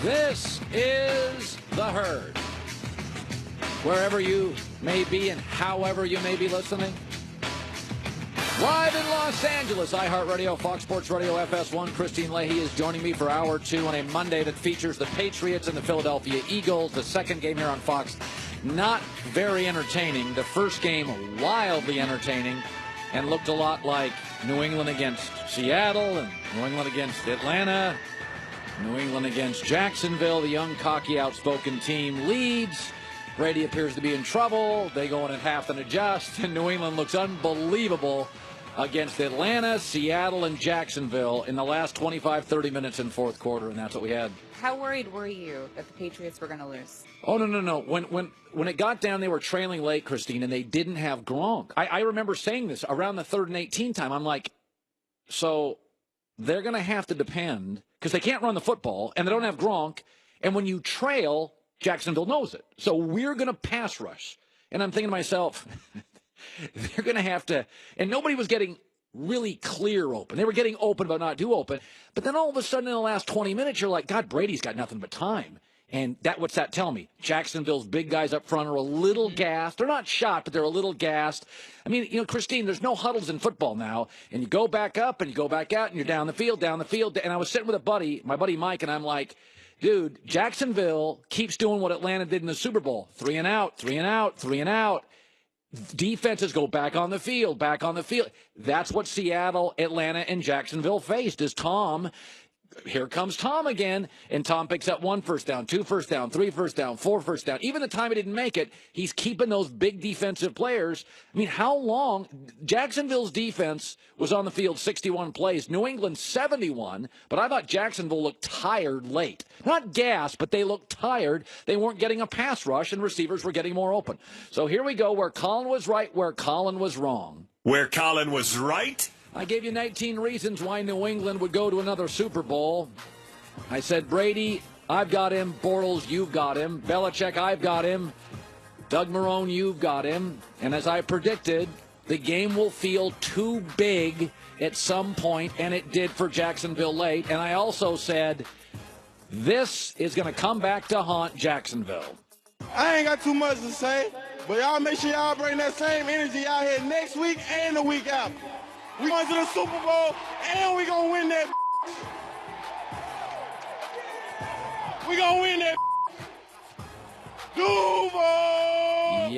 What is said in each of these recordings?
This is The Herd. Wherever you may be and however you may be listening. Live in Los Angeles, iHeartRadio, Fox Sports Radio, FS1. Christine Leahy is joining me for Hour 2 on a Monday that features the Patriots and the Philadelphia Eagles. The second game here on Fox, not very entertaining. The first game, wildly entertaining, and looked a lot like New England against Seattle and New England against Atlanta, New England against Jacksonville. The young, cocky, outspoken team leads. Brady appears to be in trouble. They go in at half and adjust, and New England looks unbelievable against Atlanta, Seattle, and Jacksonville in the last 25, 30 minutes in fourth quarter, and that's what we had. How worried were you that the Patriots were going to lose? Oh, no. When it got down, they were trailing late, Christine, and they didn't have Gronk. I remember saying this around the 3rd and 18 time. I'm like, so they're going to have to depend, because they can't run the football, and they don't have Gronk, and when you trail, Jacksonville knows it. So we're going to pass rush. And I'm thinking to myself, they're going to have to, and nobody was getting really clear open. They were getting open, but not too open. But then all of a sudden in the last 20 minutes, you're like, God, Brady's got nothing but time. And what's that tell me? Jacksonville's big guys up front are a little gassed. They're not shot, but they're a little gassed. I mean, Christine, there's no huddles in football now. And you go back up and you go back out and you're down the field. And I was sitting with my buddy Mike, and I'm like, dude, Jacksonville keeps doing what Atlanta did in the Super Bowl. 3 and out, 3 and out, 3 and out. Defenses go back on the field. That's what Seattle, Atlanta, and Jacksonville faced is Tom. Here comes Tom again, and Tom picks up 1 first down, 2 first down, 3 first down, 4 first down. Even the time he didn't make it, he's keeping those big defensive players. I mean, how long? Jacksonville's defense was on the field 61 plays, New England 71, but I thought Jacksonville looked tired late. Not gassed, but they looked tired. They weren't getting a pass rush, and receivers were getting more open. So here we go, where Colin was right, where Colin was wrong. Where Colin was right? I gave you 19 reasons why New England would go to another Super Bowl. I said, Brady, I've got him. Bortles, you've got him. Belichick, I've got him. Doug Marrone, you've got him. And as I predicted, the game will feel too big at some point, and it did for Jacksonville late. And I also said, this is going to come back to haunt Jacksonville. I ain't got too much to say, but y'all make sure y'all bring that same energy out here next week and the week after. We going to the Super Bowl, and we going to win that. We going to win that. Duval!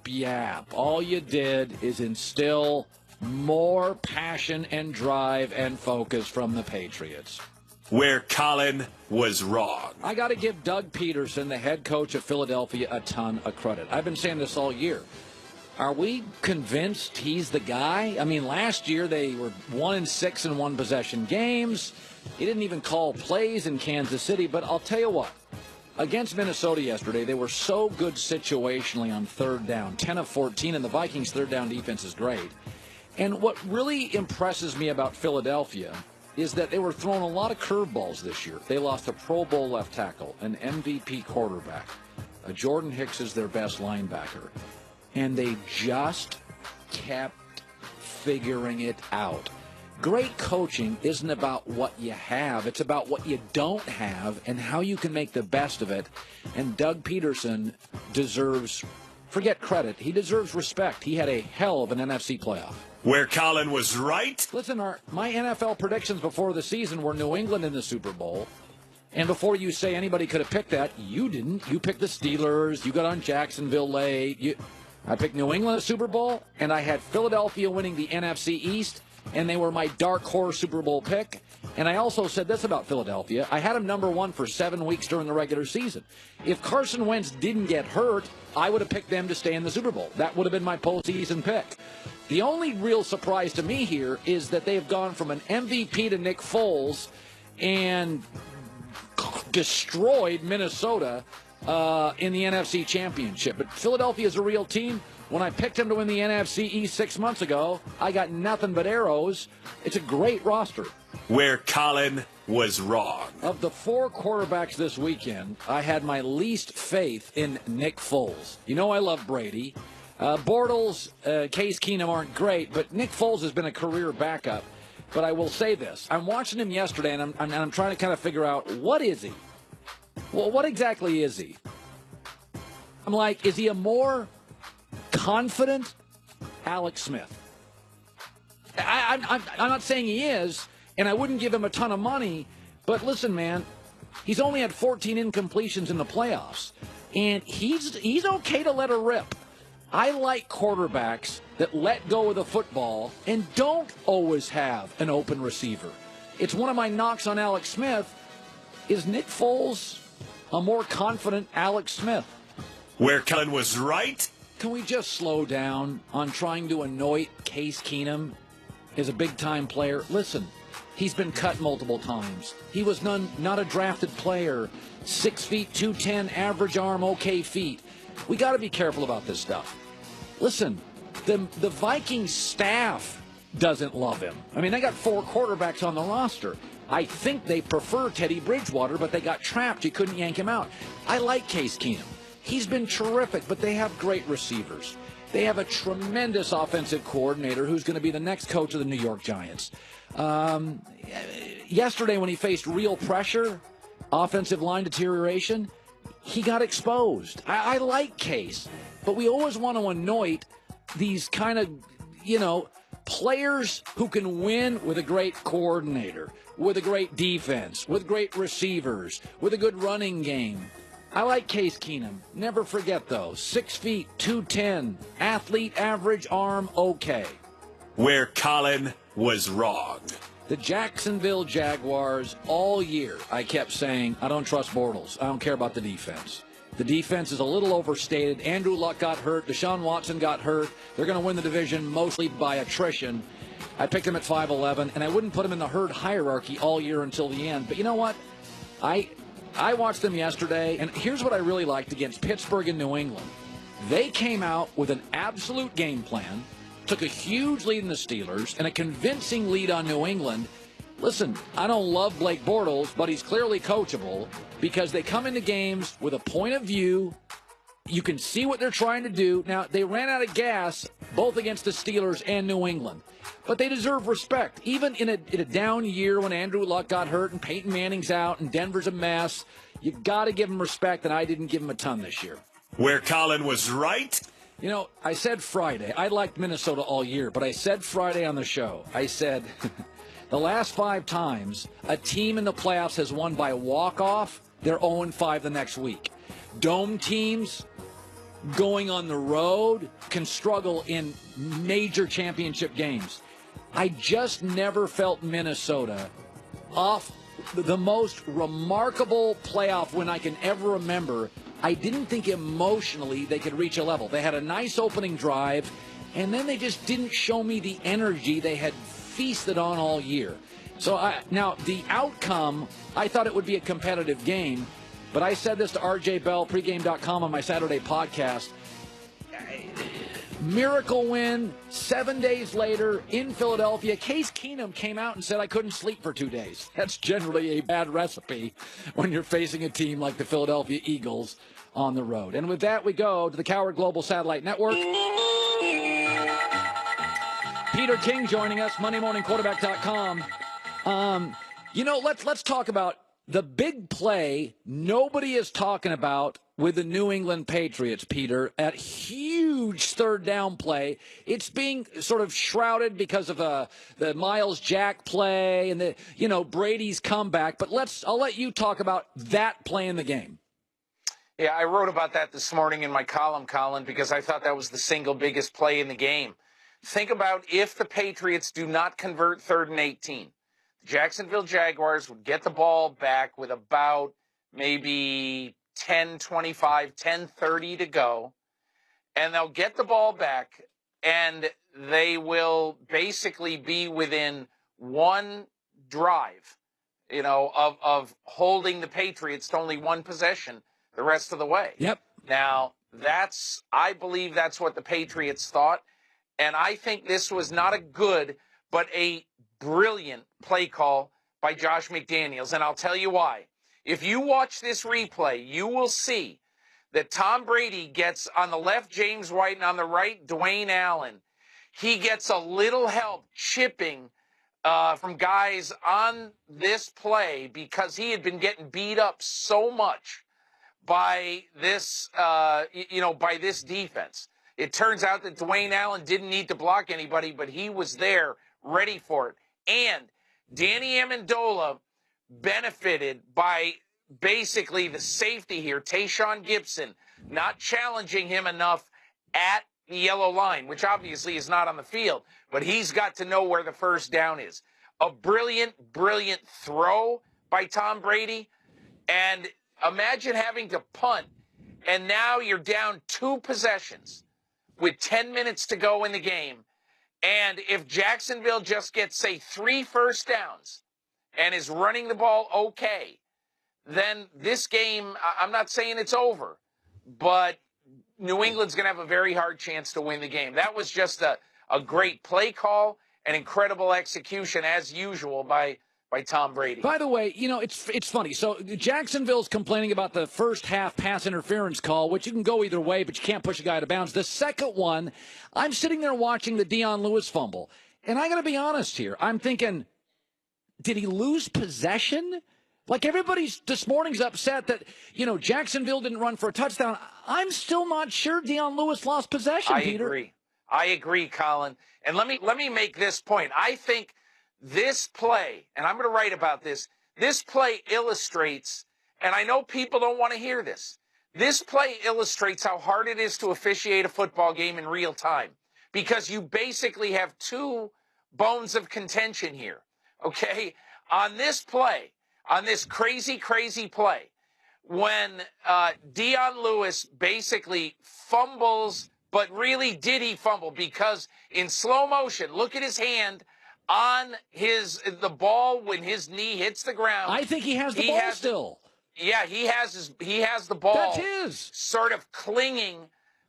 Yap. All you did is instill more passion and drive and focus from the Patriots. Where Colin was wrong. I got to give Doug Peterson, the head coach of Philadelphia, a ton of credit. I've been saying this all year. Are we convinced he's the guy? I mean, last year they were 1-6 in one-possession games. He didn't even call plays in Kansas City. But I'll tell you what, against Minnesota yesterday, they were so good situationally on 3rd down, 10 of 14, and the Vikings' 3rd down defense is great. And what really impresses me about Philadelphia is that they were throwing a lot of curveballs this year. They lost a Pro Bowl left tackle, an MVP quarterback. Jordan Hicks is their best linebacker. And they just kept figuring it out. Great coaching isn't about what you have. It's about what you don't have and how you can make the best of it. And Doug Peterson deserves, forget credit, he deserves respect. He had a hell of an NFC playoff. Where Colin was right? Listen, my NFL predictions before the season were New England in the Super Bowl. And before you say anybody could have picked that, you didn't. You picked the Steelers. You got on Jacksonville late. I picked New England at Super Bowl, and I had Philadelphia winning the NFC East, and they were my dark horse Super Bowl pick. And I also said this about Philadelphia. I had them number 1 for 7 weeks during the regular season. If Carson Wentz didn't get hurt, I would have picked them to stay in the Super Bowl. That would have been my postseason pick. The only real surprise to me here is that they've gone from an MVP to Nick Foles and destroyed Minnesota in the NFC Championship. But Philadelphia is a real team. When I picked them to win the NFC East 6 months ago, I got nothing but arrows. It's a great roster. Where Colin was wrong. Of the 4 quarterbacks this weekend, I had my least faith in Nick Foles. You know I love Brady. Bortles, Case Keenum aren't great, but Nick Foles has been a career backup. But I will say this. I'm watching him yesterday, and I'm trying to kind of figure out, what is he? Well, what exactly is he? I'm like, is he a more confident Alex Smith? I'm not saying he is, and I wouldn't give him a ton of money, but listen, man, he's only had 14 incompletions in the playoffs, and he's okay to let her rip. I like quarterbacks that let go of the football and don't always have an open receiver. It's one of my knocks on Alex Smith. Is Nick Foles a more confident Alex Smith? Where Colin was right. Can we just slow down on trying to anoint Case Keenum as a big-time player? Listen, he's been cut multiple times. He was not a drafted player. 6 feet, 210, average arm, okay feet. We got to be careful about this stuff. Listen, the Vikings staff doesn't love him. I mean, they got 4 quarterbacks on the roster. I think they prefer Teddy Bridgewater, but they got trapped. You couldn't yank him out. I like Case Keenum. He's been terrific, but they have great receivers. They have a tremendous offensive coordinator who's going to be the next coach of the New York Giants. Yesterday, when he faced real pressure, offensive line deterioration, he got exposed. I like Case, but we always want to anoint these kind of, players who can win with a great coordinator, with a great defense, with great receivers, with a good running game. I like Case Keenum. Never forget, though, 6 feet, 210, athlete, average arm, okay. Where Colin was wrong. The Jacksonville Jaguars, all year, I kept saying, I don't trust Bortles. I don't care about the defense. The defense is a little overstated. Andrew Luck got hurt. Deshaun Watson got hurt. They're going to win the division mostly by attrition. I picked him at 5'11", and I wouldn't put him in the herd hierarchy all year until the end. But you know what? I watched them yesterday, and here's what I really liked against Pittsburgh and New England. They came out with an absolute game plan, took a huge lead in the Steelers, and a convincing lead on New England. Listen, I don't love Blake Bortles, but he's clearly coachable because they come into games with a point of view. You can see what they're trying to do. Now, they ran out of gas both against the Steelers and New England, but they deserve respect. Even in a down year when Andrew Luck got hurt and Peyton Manning's out and Denver's a mess, you got to give them respect, and I didn't give them a ton this year. Where Colin was right. I said Friday. I liked Minnesota all year, but I said Friday on the show. I said the last 5 times a team in the playoffs has won by walk-off, they're 0-5 the next week. Dome teams going on the road can struggle in major championship games. I just never felt Minnesota off the most remarkable playoff win I can ever remember. I didn't think emotionally they could reach a level. They had a nice opening drive, and then they just didn't show me the energy they had feasted on all year. So now the outcome, I thought it would be a competitive game, but I said this to RJ Bell, pregame.com on my Saturday podcast. Miracle win, 7 days later in Philadelphia. Case Keenum came out and said, I couldn't sleep for 2 days. That's generally a bad recipe when you're facing a team like the Philadelphia Eagles on the road. And with that, we go to the Coward Global Satellite Network. Peter King joining us, MondayMorningQuarterback.com. Let's talk about the big play nobody is talking about with the New England Patriots, Peter. That huge third down play. It's being sort of shrouded because of the Miles Jack play and Brady's comeback. But I'll let you talk about that play in the game. Yeah, I wrote about that this morning in my column, Colin, because I thought that was the single biggest play in the game. Think about if the Patriots do not convert 3rd and 18. The Jacksonville Jaguars would get the ball back with about maybe 10:25, 10:30 to go, and they'll get the ball back, and they will basically be within one drive, of holding the Patriots to only one possession the rest of the way. Yep. Now, I believe that's what the Patriots thought, and I think this was not a good, but a brilliant play call by Josh McDaniels, and I'll tell you why. If you watch this replay, you will see that Tom Brady gets on the left James White and on the right Dwayne Allen. He gets a little help chipping from guys on this play because he had been getting beat up so much by this, by this defense. It turns out that Dwayne Allen didn't need to block anybody, but he was there ready for it. And Danny Amendola benefited by basically the safety here, Tayshaun Gibson, not challenging him enough at the yellow line, which obviously is not on the field, but he's got to know where the first down is. A brilliant, brilliant throw by Tom Brady. And imagine having to punt, and now you're down 2 possessions with 10 minutes to go in the game. And if Jacksonville just gets, say, 3 first downs and is running the ball okay, then this game, I'm not saying it's over, but New England's going to have a very hard chance to win the game. That was just a great play call, an incredible execution, as usual, by Tom Brady. By the way, it's funny. So Jacksonville's complaining about the first half pass interference call, which you can go either way, but you can't push a guy out of bounds. The second one, I'm sitting there watching the Dion Lewis fumble, and I got to be honest here. I'm thinking, did he lose possession? Like everybody's this morning's upset that, Jacksonville didn't run for a touchdown. I'm still not sure Dion Lewis lost possession, Peter. I agree, Colin. And let me make this point. I think this play, and I'm going to write about this, this play illustrates, and I know people don't want to hear this, this play illustrates how hard it is to officiate a football game in real time, because you basically have 2 bones of contention here, okay? On this play, on this crazy, crazy play, when Dion Lewis basically fumbles, but really did he fumble? Because in slow motion, look at his hand on the ball when his knee hits the ground. I think he has the ball still. Yeah, he has the ball. That's his. Sort of clinging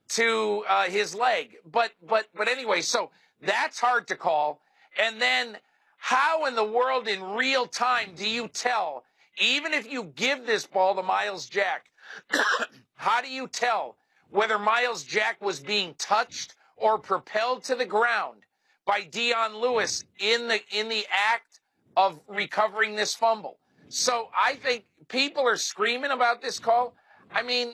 to his leg. But anyway, so that's hard to call. And then how in the world in real time do you tell, even if you give this ball to Miles Jack, how do you tell whether Miles Jack was being touched or propelled to the ground by Dion Lewis in the act of recovering this fumble? So I think people are screaming about this call. I mean,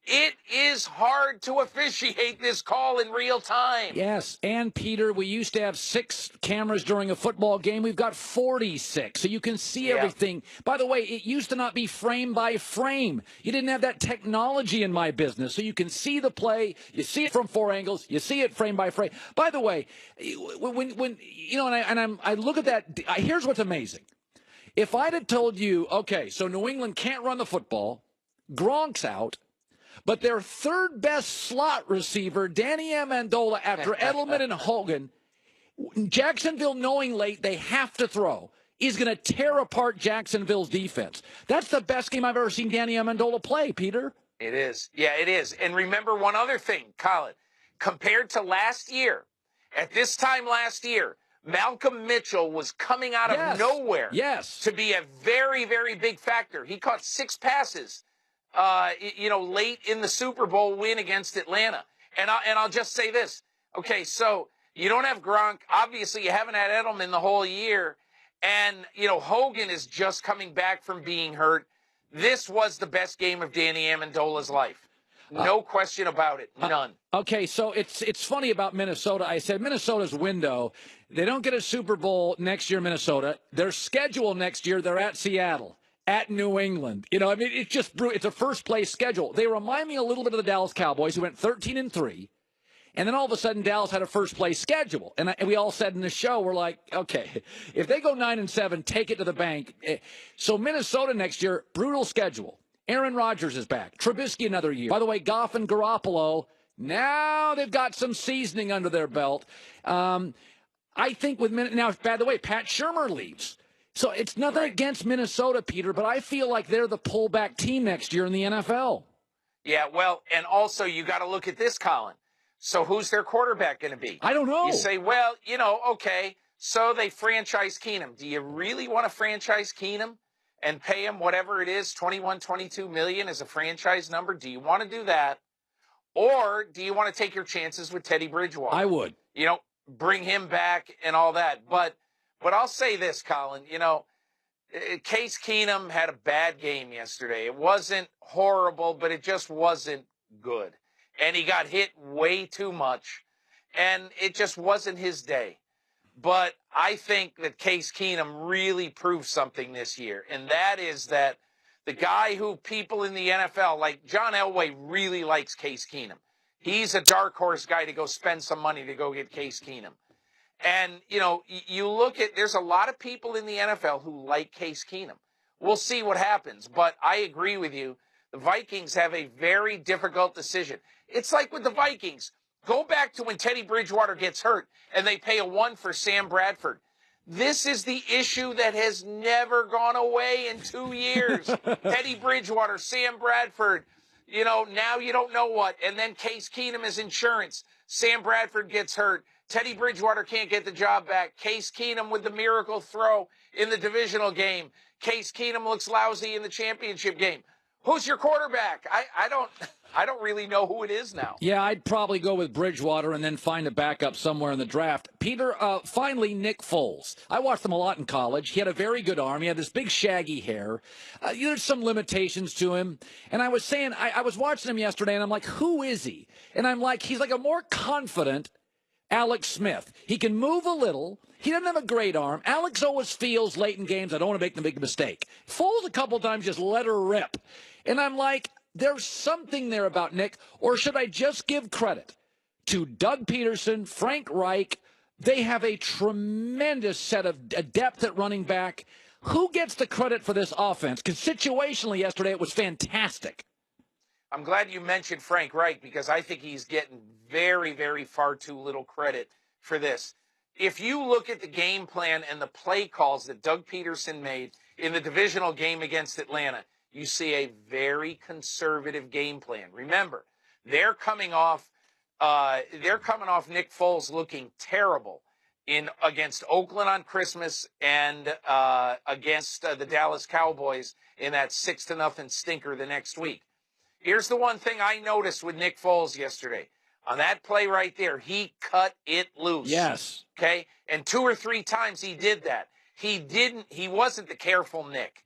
it is hard to officiate this call in real time. Yes, and Peter, we used to have 6 cameras during a football game. We've got 46, so you can see everything. By the way, it used to not be frame by frame. You didn't have that technology in my business, so you can see the play. You see it from 4 angles. You see it frame by frame. By the way, when I look at that, here's what's amazing. If I'd have told you, okay, so New England can't run the football, Gronk's out, but their third best slot receiver, Danny Amendola, after Edelman and Hogan, Jacksonville, knowing late they have to throw, is going to tear apart Jacksonville's defense. That's the best game I've ever seen Danny Amendola play, Peter. It is. Yeah, it is. And remember one other thing, Colin. Compared to last year, at this time last year, Malcolm Mitchell was coming out of nowhere to be a very, very big factor. He caught 6 passes. Late in the Super Bowl win against Atlanta. And I'll just say this. Okay, so you don't have Gronk. Obviously, you haven't had Edelman the whole year. And, Hogan is just coming back from being hurt. This was the best game of Danny Amendola's life. No question about it. None. Okay, so it's funny about Minnesota. I said Minnesota's window. They don't get a Super Bowl next year, Minnesota. Their schedule next year, they're at Seattle. At New England. It's a first-place schedule. They remind me a little bit of the Dallas Cowboys, who went 13-3, and then all of a sudden Dallas had a first-place schedule. And we all said in the show, we're like, okay, if they go 9-7, take it to the bank. So Minnesota next year, brutal schedule. Aaron Rodgers is back. Trubisky another year. By the way, Goff and Garoppolo, now they've got some seasoning under their belt. I think now, by the way, Pat Shurmur leaves. So it's nothing against Minnesota, Peter, but I feel like they're the pullback team next year in the NFL. Yeah, well, and also you got to look at this, Colin. So who's their quarterback going to be? I don't know. You say, well, okay, so they franchise Keenum. Do you really want to franchise Keenum and pay him whatever it is, 21, 22 million as a franchise number? Do you want to do that? Or do you want to take your chances with Teddy Bridgewater? I would. Bring him back and all that. But But I'll say this, Colin, Case Keenum had a bad game yesterday. It wasn't horrible, but it just wasn't good. And he got hit way too much, and it just wasn't his day. But I think that Case Keenum really proved something this year, and that is that the guy who people in the NFL, like John Elway, really likes Case Keenum. He's a dark horse guy to go spend some money to go get Case Keenum. And, you look at, there's a lot of people in the NFL who like Case Keenum. We'll see what happens. But I agree with you. The Vikings have a very difficult decision. It's like with the Vikings. Go back to when Teddy Bridgewater gets hurt and they pay a 1 for Sam Bradford. This is the issue that has never gone away in 2 years. Teddy Bridgewater, Sam Bradford, now you don't know what. And then Case Keenum is insurance. Sam Bradford gets hurt. Teddy Bridgewater can't get the job back. Case Keenum with the miracle throw in the divisional game. Case Keenum looks lousy in the championship game. Who's your quarterback? I don't really know who it is now. Yeah, I'd probably go with Bridgewater and then find a backup somewhere in the draft. Peter, finally, Nick Foles. I watched him a lot in college. He had a very good arm. He had this big shaggy hair. There's some limitations to him. And I was saying, I was watching him yesterday, and I'm like, who is he? And I'm like, he's like a more confident Alex Smith. He can move a little. He doesn't have a great arm. Alex always feels late in games, I don't want to make the big mistake. Foles a couple times just let her rip. And I'm like, there's something there about Nick, or should I just give credit to Doug Peterson, Frank Reich? They have a tremendous set of depth at running back. Who gets the credit for this offense? Because situationally yesterday it was fantastic. I'm glad you mentioned Frank Reich because I think he's getting very, very far too little credit for this. If you look at the game plan and the play calls that Doug Peterson made in the divisional game against Atlanta, you see a very conservative game plan. Remember, they're coming off Nick Foles looking terrible against Oakland on Christmas and against the Dallas Cowboys in that 6-0 stinker the next week. Here's the one thing I noticed with Nick Foles yesterday. On that play right there, he cut it loose. Yes. Okay? And 2 or 3 times he did that. He wasn't the careful Nick.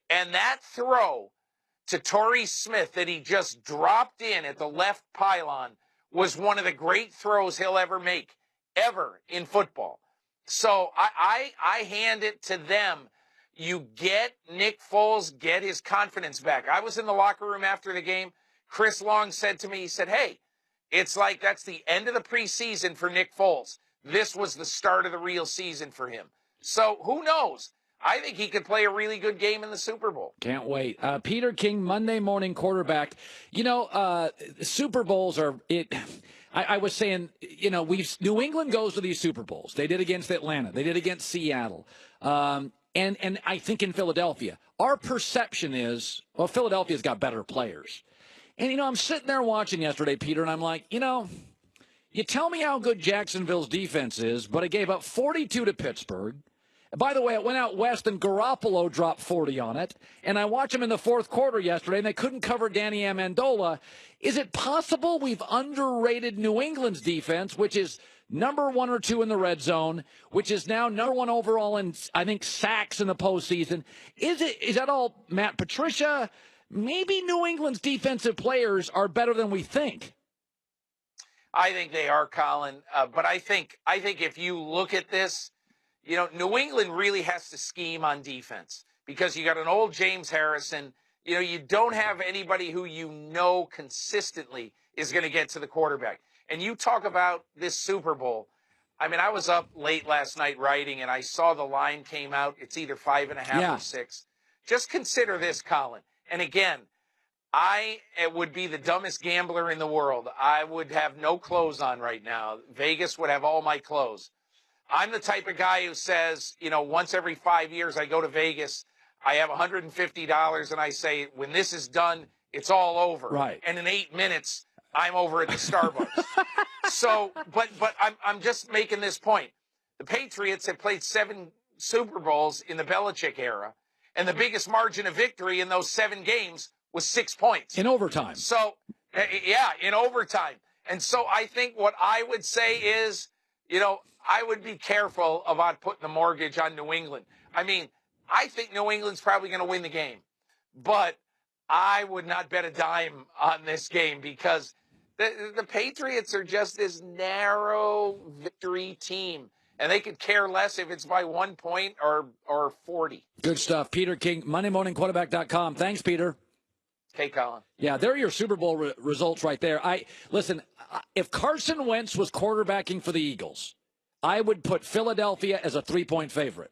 And that throw to Torrey Smith that he just dropped in at the left pylon was one of the great throws he'll ever make, ever in football. So I hand it to them. You get Nick Foles, get his confidence back. I was in the locker room after the game. Chris Long said to me, he said, hey, it's like that's the end of the preseason for Nick Foles. This was the start of the real season for him. So who knows? I think he could play a really good game in the Super Bowl. Can't wait. Peter King, Monday morning quarterback. Super Bowls are it. I was saying, New England goes to these Super Bowls. They did against Atlanta. They did against Seattle. And I think in Philadelphia, our perception is, well, Philadelphia's got better players. And, I'm sitting there watching yesterday, Peter, and I'm like, you tell me how good Jacksonville's defense is, but it gave up 42 to Pittsburgh. By the way, it went out west and Garoppolo dropped 40 on it. And I watched him in the fourth quarter yesterday, and they couldn't cover Danny Amendola. Is it possible we've underrated New England's defense, which is number 1 or 2 in the red zone, which is now number 1 overall in, I think, sacks in the postseason? Is that all Matt Patricia? Maybe New England's defensive players are better than we think. I think they are, Colin. But I think if you look at this, New England really has to scheme on defense because you got an old James Harrison. You don't have anybody who consistently is going to get to the quarterback. And you talk about this Super Bowl. I mean, I was up late last night writing, and I saw the line came out. It's either 5.5 or 6. Just consider this, Colin. And again, I would be the dumbest gambler in the world. I would have no clothes on right now. Vegas would have all my clothes. I'm the type of guy who says, once every 5 years I go to Vegas, I have $150 and I say, when this is done, it's all over. Right. And in 8 minutes, I'm over at the Starbucks. So, but I'm just making this point. The Patriots have played 7 Super Bowls in the Belichick era, and the biggest margin of victory in those 7 games was 6 points. In overtime. So, in overtime. And so I think what I would say is, I would be careful about putting the mortgage on New England. I mean, I think New England's probably going to win the game, but I would not bet a dime on this game because the Patriots are just this narrow victory team, and they could care less if it's by 1 point or 40. Good stuff. Peter King, MondayMorningQuarterback.com. Thanks, Peter. Okay, Colin. Yeah, there are your Super Bowl results right there. Listen, if Carson Wentz was quarterbacking for the Eagles, I would put Philadelphia as a 3-point favorite.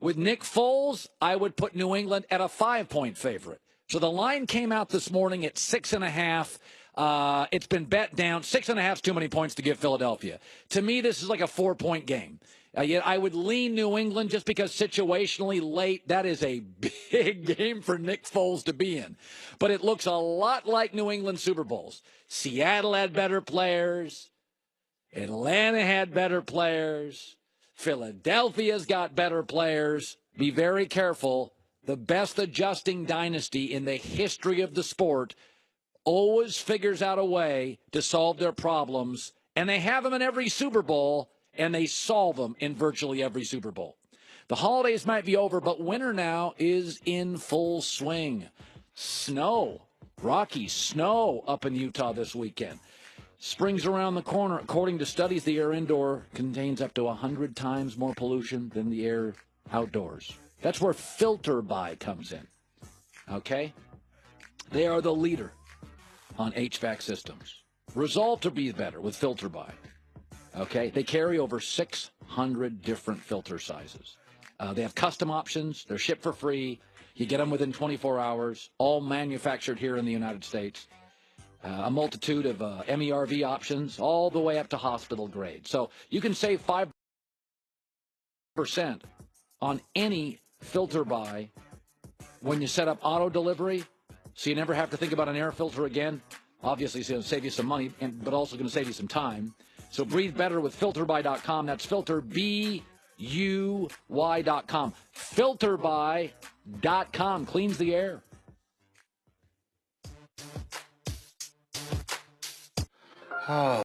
With Nick Foles, I would put New England at a 5-point favorite. So the line came out this morning at 6.5. It's been bet down. 6.5 is too many points to give Philadelphia. To me, this is like a 4-point game. Yet I would lean New England just because situationally late, that is a big game for Nick Foles to be in. But it looks a lot like New England Super Bowls. Seattle had better players. Atlanta had better players. Philadelphia's got better players. Be very careful. The best adjusting dynasty in the history of the sport always figures out a way to solve their problems, and they have them in every Super Bowl, and they solve them in virtually every Super Bowl. The holidays might be over, but winter now is in full swing. Snow, rocky snow up in Utah this weekend. Spring's around the corner. According to studies, the air indoor contains up to 100 times more pollution than the air outdoors. That's where Filter By comes in. Okay? They are the leader on HVAC systems. Resolve to breathe better with Filter By. Okay? They carry over 600 different filter sizes. They have custom options. They're shipped for free. You get them within 24 hours, all manufactured here in the United States. A multitude of MERV options, all the way up to hospital grade. So you can save 5% on any Filter By when you set up auto delivery, so you never have to think about an air filter again. Obviously, it's going to save you some money, but also going to save you some time. So breathe better with FilterBuy.com. That's FilterBuy.com. FilterBuy.com cleans the air.